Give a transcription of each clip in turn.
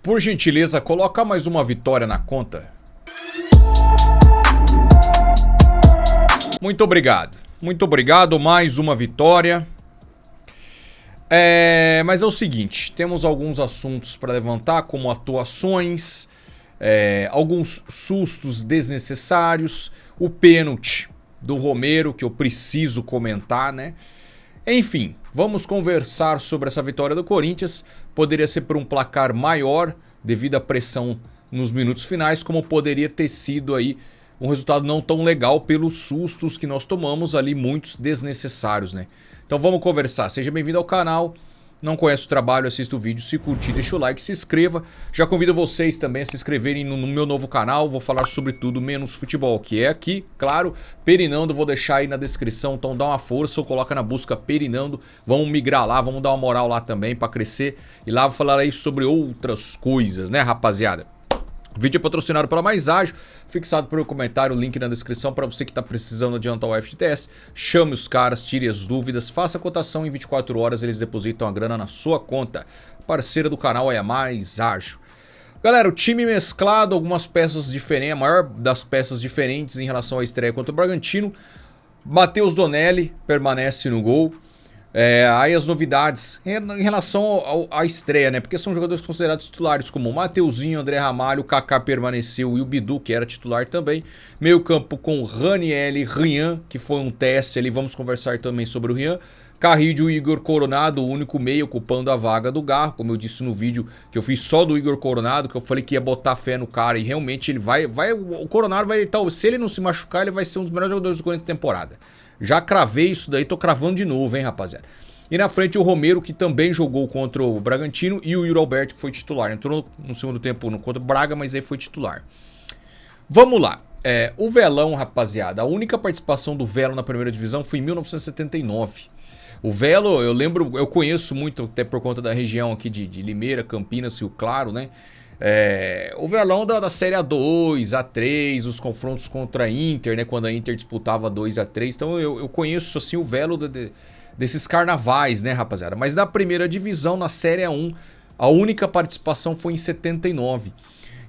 Por gentileza, coloca mais uma vitória na conta. Muito obrigado, mais uma vitória. Mas é o seguinte, temos alguns assuntos para levantar, como atuações, alguns sustos desnecessários, o pênalti do Romero, que eu preciso comentar, né? Enfim, vamos conversar sobre essa vitória do Corinthians. Poderia ser por um placar maior, devido à pressão nos minutos finais, como poderia ter sido aí um resultado não tão legal pelos sustos que nós tomamos ali, muitos desnecessários, né? Então vamos conversar. Seja bem-vindo ao canal. Não conhece o trabalho, assista o vídeo, se curtir, deixa o like, se inscreva. Já convido vocês também a se inscreverem no meu novo canal. Vou falar sobre tudo menos futebol, que é aqui, claro, Perinando. Vou deixar aí na descrição, então dá uma força ou coloca na busca Perinando. Vamos migrar lá, vamos dar uma moral lá também para crescer. E lá vou falar aí sobre outras coisas, né, rapaziada? O vídeo é patrocinado pela Mais Ágil, fixado pelo comentário, link na descrição para você que está precisando adiantar o FGTS. Chame os caras, tire as dúvidas, faça a cotação em 24 horas, eles depositam a grana na sua conta. Parceira do canal é a Mais Ágil. Galera, o time mesclado, algumas peças diferentes, a maior das peças diferentes em relação à estreia contra o Bragantino. Matheus Donelli permanece no gol. Aí as novidades em relação à estreia, né? Porque são jogadores considerados titulares, como o Mateuzinho, André Ramalho, o Kaká permaneceu e o Bidu, que era titular também. Meio campo com Raniel, Rian, que foi um teste ali, vamos conversar também sobre o Rian. Carrillo e Igor Coronado, o único meio ocupando a vaga do Garro, como eu disse no vídeo que eu fiz só do Igor Coronado, que eu falei que ia botar fé no cara e realmente ele vai o Coronado vai, se ele não se machucar, ele vai ser um dos melhores jogadores do Corinthians da temporada. Já cravei isso daí, tô cravando de novo, hein, rapaziada. E na frente o Romero, que também jogou contra o Bragantino, e o Yuri Alberto, que foi titular. Entrou no segundo tempo contra o Braga, mas aí foi titular. Vamos lá. O Velão, rapaziada, a única participação do Velo na primeira divisão foi em 1979. O Velo, eu conheço muito, até por conta da região aqui de Limeira, Campinas, Rio Claro, né? O Velão da Série A2, A3, os confrontos contra a Inter, né? Quando a Inter disputava 2-3. Então eu conheço assim o Velo desses carnavais, né, rapaziada? Mas na primeira divisão, na Série A1, a única participação foi em 79.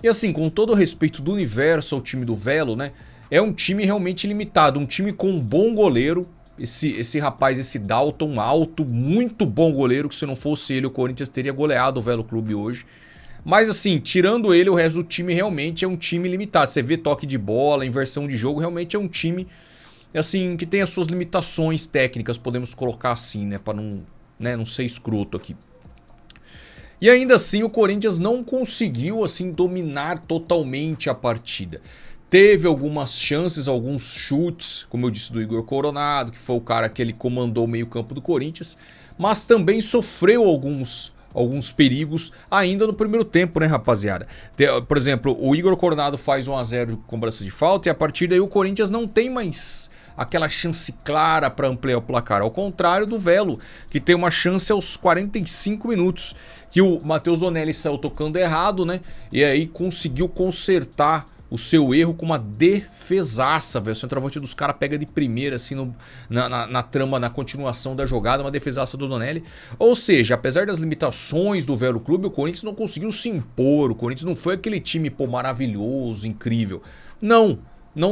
E assim, com todo o respeito do universo ao time do Velo, né? É um time realmente limitado, um time com um bom goleiro. Esse rapaz, esse Dalton alto, muito bom goleiro, que se não fosse ele o Corinthians teria goleado o Velo Clube hoje. Mas assim, tirando ele, o resto do time realmente é um time limitado. Você vê toque de bola, inversão de jogo, realmente é um time assim que tem as suas limitações técnicas, podemos colocar assim, né, para não ser escroto aqui. E ainda assim o Corinthians não conseguiu assim dominar totalmente a partida. Teve algumas chances, alguns chutes, como eu disse, do Igor Coronado, que foi o cara que ele comandou o meio-campo do Corinthians, mas também sofreu alguns perigos ainda no primeiro tempo, né, rapaziada? Por exemplo, o Igor Coronado faz 1-0 com cobrança de falta e a partir daí o Corinthians não tem mais aquela chance clara para ampliar o placar. Ao contrário do Velo, que tem uma chance aos 45 minutos, que o Matheus Donelli saiu tocando errado, né? E aí conseguiu consertar o seu erro com uma defesaça, velho. O centroavante dos caras pega de primeira, assim, na trama, na continuação da jogada, uma defesaça do Donelli. Ou seja, apesar das limitações do Velo Clube, o Corinthians não conseguiu se impor. O Corinthians não foi aquele time, pô, maravilhoso, incrível. Não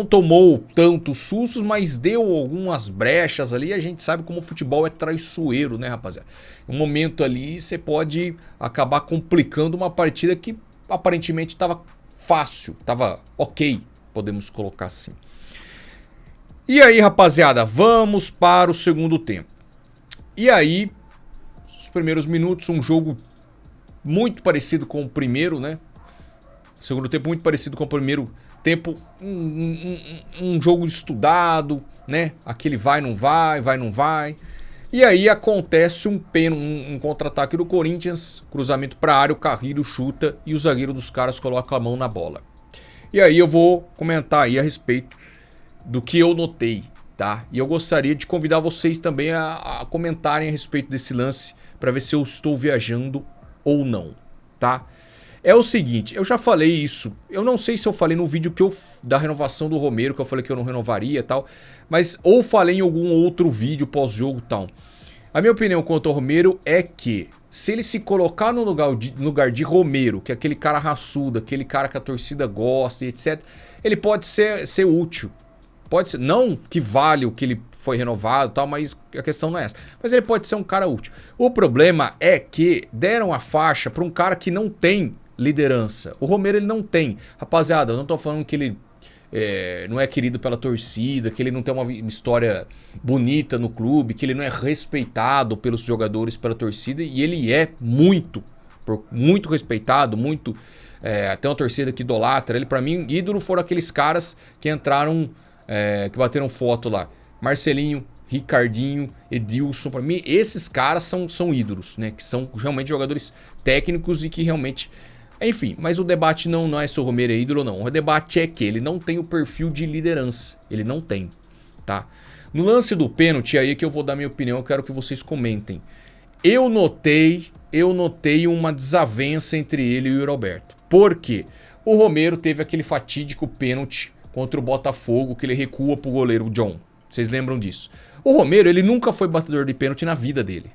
tomou tantos sustos, mas deu algumas brechas ali. E a gente sabe como o futebol é traiçoeiro, né, rapaziada? Em um momento ali, você pode acabar complicando uma partida que aparentemente estava fácil, tava ok, podemos colocar assim. E aí, rapaziada, vamos para o segundo tempo. E aí, os primeiros minutos, um jogo muito parecido com o primeiro, né? Segundo tempo muito parecido com o primeiro tempo, um jogo estudado, né? Aquele vai, não vai, vai, não vai. E aí acontece um contra-ataque do Corinthians, cruzamento para a área, o Carrillo chuta e o zagueiro dos caras coloca a mão na bola. E aí eu vou comentar aí a respeito do que eu notei, tá? E eu gostaria de convidar vocês também a comentarem a respeito desse lance para ver se eu estou viajando ou não, tá? É o seguinte, eu já falei isso, eu não sei se eu falei no vídeo da renovação do Romero, que eu falei que eu não renovaria e tal, mas ou falei em algum outro vídeo pós-jogo e tal. A minha opinião quanto ao Romero é que se ele se colocar no lugar de Romero, que é aquele cara raçudo, aquele cara que a torcida gosta e etc., ele pode ser útil. Pode ser, não que vale o que ele foi renovado e tal, mas a questão não é essa. Mas ele pode ser um cara útil. O problema é que deram a faixa para um cara que não tem liderança. O Romero ele não tem. Rapaziada, eu não tô falando que ele não é querido pela torcida, que ele não tem uma história bonita no clube, que ele não é respeitado pelos jogadores, pela torcida, e ele é muito respeitado, muito... tem uma torcida que idolatra ele. Pra mim, ídolo foram aqueles caras que entraram, que bateram foto lá. Marcelinho, Ricardinho, Edilson. Pra mim, esses caras são ídolos, né? Que são realmente jogadores técnicos e que realmente... Enfim, mas o debate não é se o Romero é ídolo ou não. O debate é que ele não tem o perfil de liderança. Ele não tem, tá? No lance do pênalti, aí que eu vou dar minha opinião, eu quero que vocês comentem. Eu notei uma desavença entre ele e o Roberto. Por quê? O Romero teve aquele fatídico pênalti contra o Botafogo, que ele recua pro goleiro John. Vocês lembram disso? O Romero, ele nunca foi batedor de pênalti na vida dele.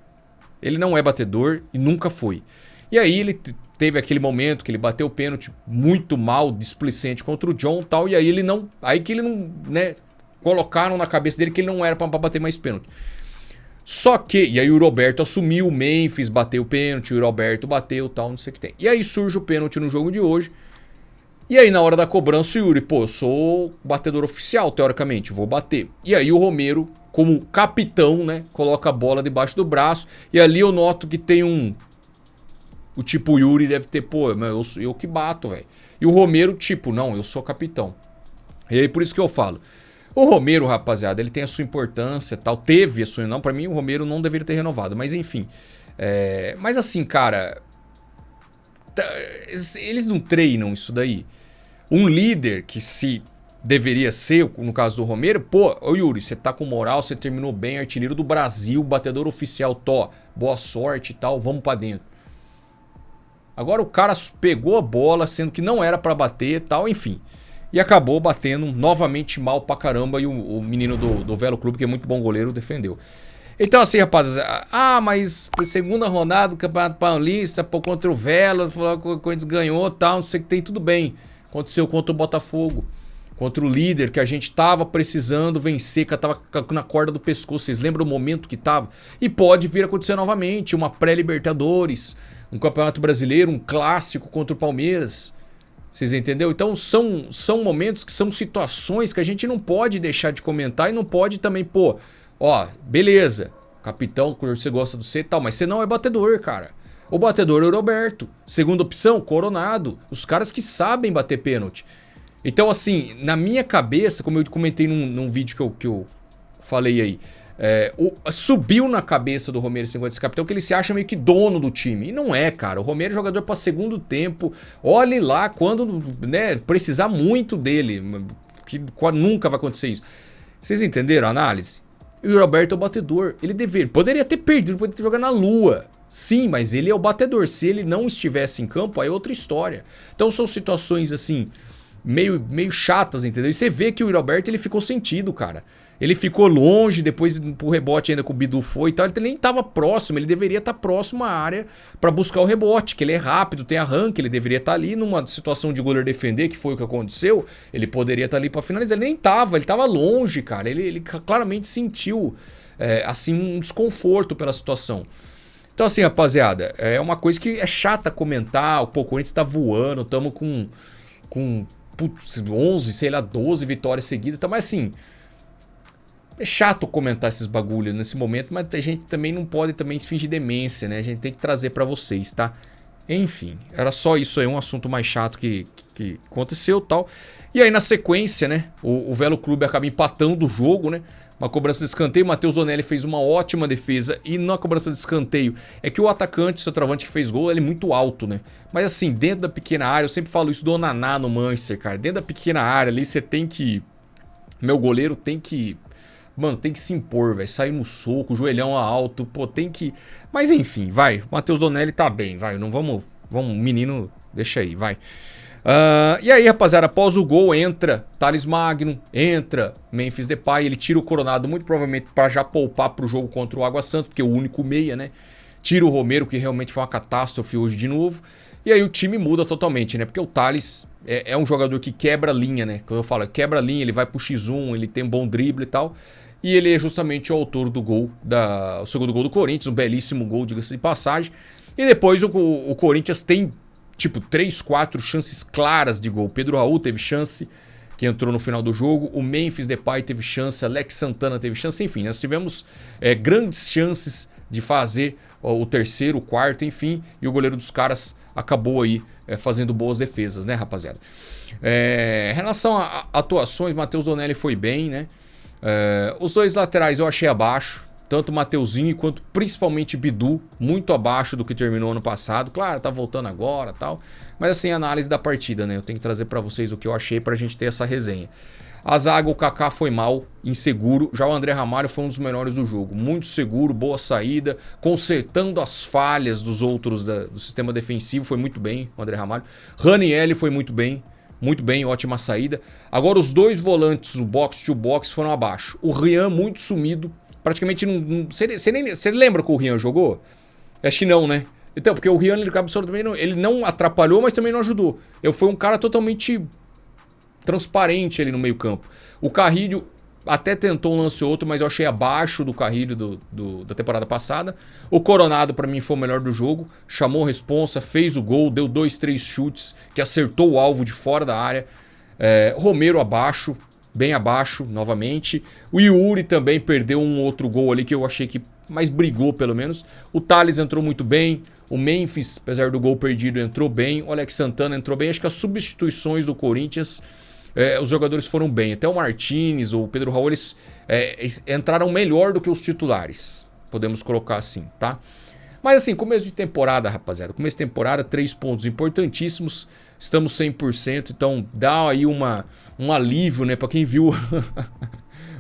Ele não é batedor e nunca foi. E aí ele teve aquele momento que ele bateu o pênalti muito mal, displicente contra o John e tal, e aí ele não... Aí que ele não, né, colocaram na cabeça dele que ele não era pra bater mais pênalti. Só que... E aí o Roberto assumiu, o Memphis bateu o pênalti, o Roberto bateu e tal, não sei o que tem. E aí surge o pênalti no jogo de hoje. E aí na hora da cobrança o Yuri, pô, eu sou batedor oficial, teoricamente, vou bater. E aí o Romero, como capitão, né, coloca a bola debaixo do braço. E ali eu noto que tem um... O tipo Yuri deve ter, pô, eu que bato, velho. E o Romero, tipo, não, eu sou capitão. E aí por isso que eu falo. O Romero, rapaziada, ele tem a sua importância, tal. Teve a sua... Não, pra mim o Romero não deveria ter renovado, mas enfim. Mas assim, cara... Eles não treinam isso daí. Um líder que se deveria ser, no caso do Romero, pô, ô Yuri, você tá com moral, você terminou bem, artilheiro do Brasil, batedor oficial, boa sorte e tal, vamos pra dentro. Agora o cara pegou a bola, sendo que não era pra bater e tal, enfim. E acabou batendo novamente mal pra caramba. E o menino do Velo Clube, que é muito bom goleiro, defendeu. Então assim, rapazes, mas segunda rodada do Campeonato Paulista, pô, contra o Velo, falou que o Corinthians ganhou e tal, não sei o que tem, tudo bem. Aconteceu contra o Botafogo, contra o líder que a gente tava precisando vencer, que tava na corda do pescoço. Vocês lembram o momento que tava? E pode vir a acontecer novamente, uma pré-Libertadores, um Campeonato Brasileiro, um clássico contra o Palmeiras. Vocês entenderam? Então são momentos que são situações que a gente não pode deixar de comentar e não pode também, pô, ó, beleza, capitão, você gosta do C e tal, mas você não é batedor, cara. O batedor é o Roberto. Segunda opção, Coronado. Os caras que sabem bater pênalti. Então assim, na minha cabeça, como eu comentei num vídeo que eu falei aí, subiu na cabeça do Romero esse negócio de capitão, que ele se acha meio que dono do time. E não é, cara. O Romero é jogador para segundo tempo. Olhe lá quando, né, precisar muito dele. Que nunca vai acontecer isso. Vocês entenderam a análise? E o Roberto é o batedor. Ele poderia ter perdido, poderia ter jogado na lua. Sim, mas ele é o batedor. Se ele não estivesse em campo, aí é outra história. Então são situações assim, meio chatas, entendeu? E você vê que o Roberto, ele ficou sentido, cara. Ele ficou longe, depois pro rebote ainda que o Bidu foi e tal. Ele nem estava próximo, ele deveria estar próximo à área para buscar o rebote, que ele é rápido, tem arranque, ele deveria estar ali numa situação de goleiro defender, que foi o que aconteceu. Ele poderia estar ali para finalizar, ele nem estava, ele estava longe, cara. Ele claramente sentiu assim um desconforto pela situação. Então assim, rapaziada, é uma coisa que é chata comentar. Pô, o Corinthians tá voando, tamo com putz, 11, sei lá, 12 vitórias seguidas, tá, mas assim... É chato comentar esses bagulho nesse momento, mas a gente também não pode também fingir demência, né? A gente tem que trazer pra vocês, tá? Enfim, era só isso aí, um assunto mais chato que aconteceu e tal. E aí na sequência, né? O Velo Clube acaba empatando o jogo, né? Uma cobrança de escanteio, o Matheus Zonelli fez uma ótima defesa. E na cobrança de escanteio, é que o atacante, o centroavante que fez gol, ele é muito alto, né? Mas assim, dentro da pequena área, eu sempre falo isso do Onaná no Manchester, cara. Dentro da pequena área ali, você tem que... Meu goleiro tem que... Mano, tem que se impor, velho. Sair no soco, joelhão alto, pô, tem que... Mas enfim, vai. O Matheus Donelli tá bem, vai. Não vamos, menino, deixa aí, vai. E aí, rapaziada, após o gol, entra Thales Magno, entra Memphis Depay. Ele tira o Coronado, muito provavelmente pra já poupar pro jogo contra o Água Santa, porque é o único meia, né? tira o Romero, que realmente foi uma catástrofe hoje de novo. E aí o time muda totalmente, né? Porque o Thales é um jogador que quebra linha, né? Quando eu falo quebra linha, ele vai pro X1, ele tem um bom drible e tal. E ele é justamente o autor do gol, o segundo gol do Corinthians, um belíssimo gol, diga-se de passagem. E depois o Corinthians tem, tipo, 3, 4 chances claras de gol. Pedro Raul teve chance, que entrou no final do jogo. O Memphis Depay teve chance, Alex Santana teve chance. Enfim, nós tivemos grandes chances de fazer o terceiro, o quarto, enfim. E o goleiro dos caras acabou aí fazendo boas defesas, né, rapaziada? Em relação a atuações, Matheus Donelli foi bem, né? Os dois laterais eu achei abaixo. Tanto o Mateuzinho quanto principalmente Bidu, muito abaixo do que terminou ano passado. Claro, tá voltando agora e tal. Mas assim, análise da partida, né? Eu tenho que trazer pra vocês o que eu achei pra gente ter essa resenha. A zaga, o Kaká foi mal, inseguro. Já o André Ramalho foi um dos melhores do jogo. Muito seguro, boa saída, consertando as falhas dos outros do sistema defensivo. Foi muito bem o André Ramalho. Ranieri foi muito bem, ótima saída. Agora os dois volantes, o box to box, foram abaixo. O Rian muito sumido. Praticamente não. Você lembra que o Rian jogou? Acho que não, né? Então, porque o Rian ele não atrapalhou, mas também não ajudou. Foi um cara totalmente transparente ali no meio-campo. O Carrilho até tentou um lance ou outro, mas eu achei abaixo do Carrilho da temporada passada. O Coronado, pra mim, foi o melhor do jogo. Chamou a responsa, fez o gol, deu 2, 3 chutes, que acertou o alvo de fora da área. Romero abaixo. Bem abaixo, novamente. O Yuri também perdeu um outro gol ali que eu achei que mais brigou, pelo menos. O Thales entrou muito bem. O Memphis, apesar do gol perdido, entrou bem. O Alex Santana entrou bem. Acho que as substituições do Corinthians, os jogadores foram bem. Até o Martins, o Pedro Raul, eles entraram melhor do que os titulares. Podemos colocar assim, tá? Mas assim, começo de temporada, rapaziada. Começo de temporada, 3 pontos importantíssimos. Estamos 100%, então dá aí um alívio, né? Pra quem viu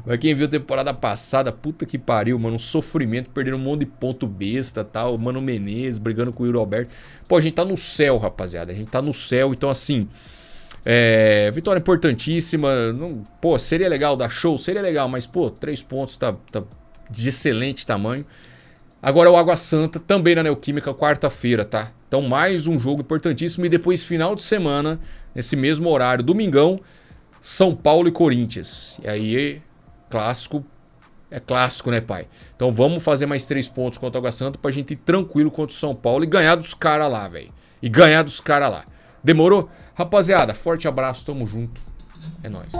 pra quem viu a temporada passada, puta que pariu, mano. Um sofrimento, perderam um monte de ponto besta, tal. Mano Menezes brigando com o Yuri Alberto. Pô, a gente tá no céu, rapaziada. A gente tá no céu, então assim... vitória importantíssima. Pô, seria legal dar show? Seria legal, mas pô, 3 pontos tá de excelente tamanho. Agora o Água Santa, também na Neoquímica, quarta-feira, tá? Então mais um jogo importantíssimo. E depois, final de semana, nesse mesmo horário, domingão, São Paulo e Corinthians. E aí, clássico, é clássico, né, pai? Então vamos fazer mais 3 pontos contra o Água Santa pra gente ir tranquilo contra o São Paulo e ganhar dos caras lá, velho. E ganhar dos caras lá. Demorou? Rapaziada, forte abraço, tamo junto. É nóis.